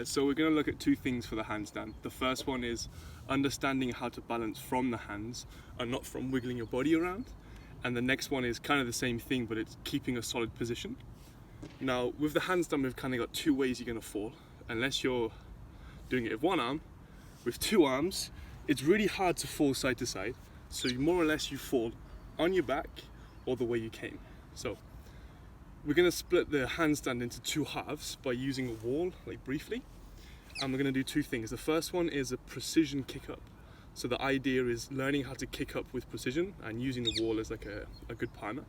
So we're going to look at two things for the handstand. The first one is understanding how to balance from the hands and not from wiggling your body around. And the next one is kind of the same thing, but it's keeping a solid position. Now, with the handstand, we've kind of got two ways you're going to fall. Unless you're doing it with one arm, with two arms, it's really hard to fall side to side. So more or less you fall on your back or the way you came. So we're going to split the handstand into two halves by using a wall, like briefly. And we're going to do two things. The first one is a precision kick up. So the idea is learning how to kick up with precision and using the wall as like a good partner.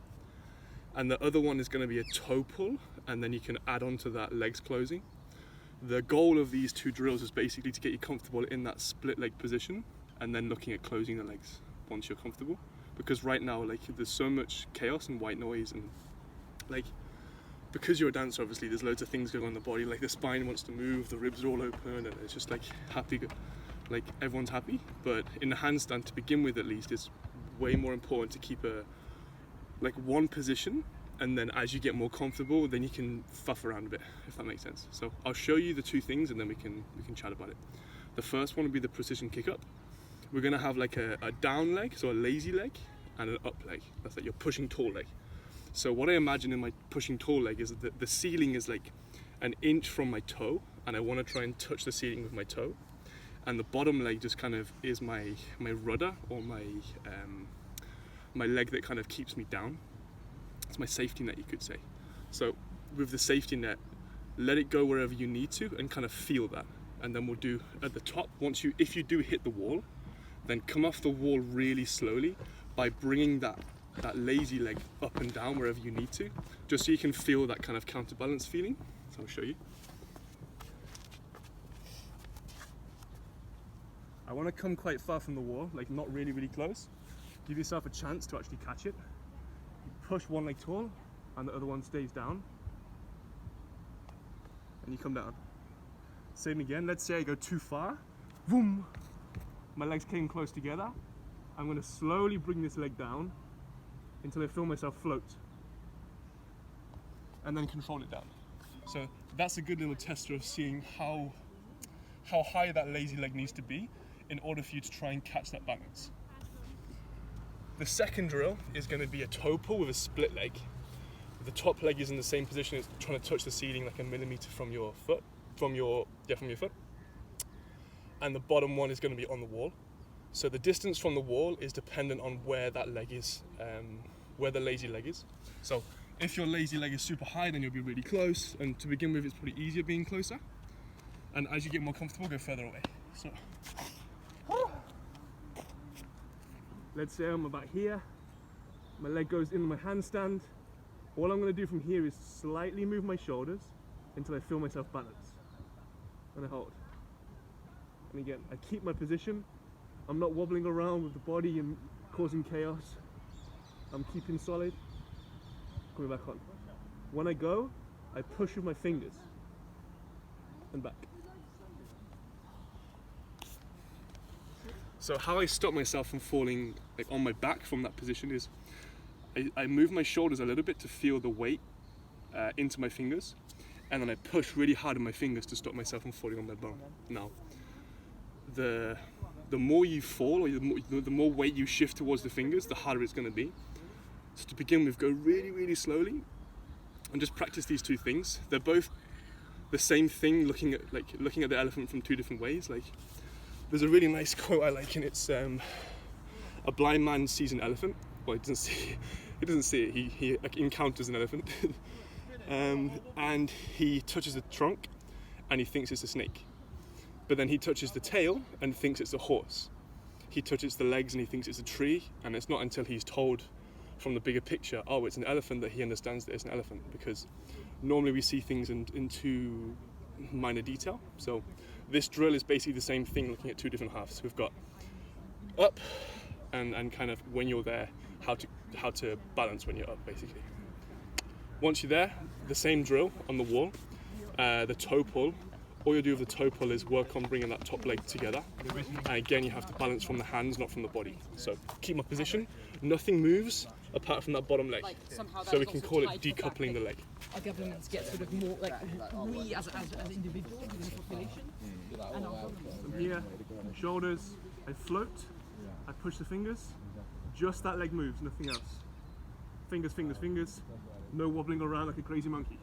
And the other one is going to be a toe pull, and then you can add on to that legs closing. The goal of these two drills is basically to get you comfortable in that split leg position and then looking at closing the legs once you're comfortable. Because right now, like, there's so much chaos and white noise, and like, because you're a dancer, obviously there's loads of things going on in the body, like the spine wants to move, the ribs are all open, and it's just like happy, like everyone's happy. But in the handstand, to begin with at least, it's way more important to keep like one position, and then as you get more comfortable, then you can fuff around a bit, if that makes sense. So I'll show you the two things and then we can chat about it. The first one will be the precision kick up. We're gonna have like a down leg, so a lazy leg, and an up leg. That's like your pushing tall leg. So what I imagine in my pushing tall leg is that the ceiling is like an inch from my toe, and I want to try and touch the ceiling with my toe. And the bottom leg just kind of is my rudder, or my leg that kind of keeps me down. It's my safety net, you could say. So with the safety net, let it go wherever you need to and kind of feel that. And then we'll do at the top, if you do hit the wall, then come off the wall really slowly by bringing that lazy leg up and down wherever you need to, just so you can feel that kind of counterbalance feeling. So I'll show you. I want to come quite far from the wall, like not really, really close. Give yourself a chance to actually catch it. You push one leg tall and the other one stays down. And you come down. Same again, let's say I go too far. Boom! My legs came close together. I'm going to slowly bring this leg down until I feel myself float. And then control it down. So that's a good little tester of seeing how high that lazy leg needs to be in order for you to try and catch that balance. The second drill is going to be a toe pull with a split leg. The top leg is in the same position, it's trying to touch the ceiling like a millimeter from your foot, from your foot. And the bottom one is going to be on the wall. So the distance from the wall is dependent on where that leg is, where the lazy leg is. So if your lazy leg is super high, then you'll be really close. And to begin with, it's probably easier being closer. And as you get more comfortable, go further away. So let's say I'm about here. My leg goes into my handstand. All I'm going to do from here is slightly move my shoulders until I feel myself balance. And I hold. And again, I keep my position. I'm not wobbling around with the body and causing chaos. I'm keeping solid. Coming back on. When I go, I push with my fingers and back. So how I stop myself from falling like on my back from that position is I move my shoulders a little bit to feel the weight into my fingers, and then I push really hard on my fingers to stop myself from falling on my bum. Now, the more you fall, or the more weight you shift towards the fingers, the harder it's going to be. So to begin with, go really, really slowly and just practice these two things. They're both the same thing, looking at the elephant from two different ways. Like, there's a really nice quote I like, and it's a blind man sees an elephant. Well, he doesn't see it. He like, encounters an elephant, and he touches the trunk, and he thinks it's a snake. But then he touches the tail and thinks it's a horse. He touches the legs and he thinks it's a tree, and it's not until he's told from the bigger picture, oh, it's an elephant, that he understands that it's an elephant, because normally we see things in too minor detail. So this drill is basically the same thing, looking at two different halves. We've got up and kind of when you're there, how to balance when you're up, basically. Once you're there, the same drill on the wall, the toe pull. all you do with the toe pull is work on bringing that top leg together. And again, you have to balance from the hands, not from the body. So keep my position. Nothing moves apart from that bottom leg. So we can call it decoupling the leg. Our governments get sort of more like we as individuals within the population. And our governments. From here, shoulders, I float, I push the fingers, just that leg moves, nothing else. Fingers, fingers, fingers, no wobbling around like a crazy monkey.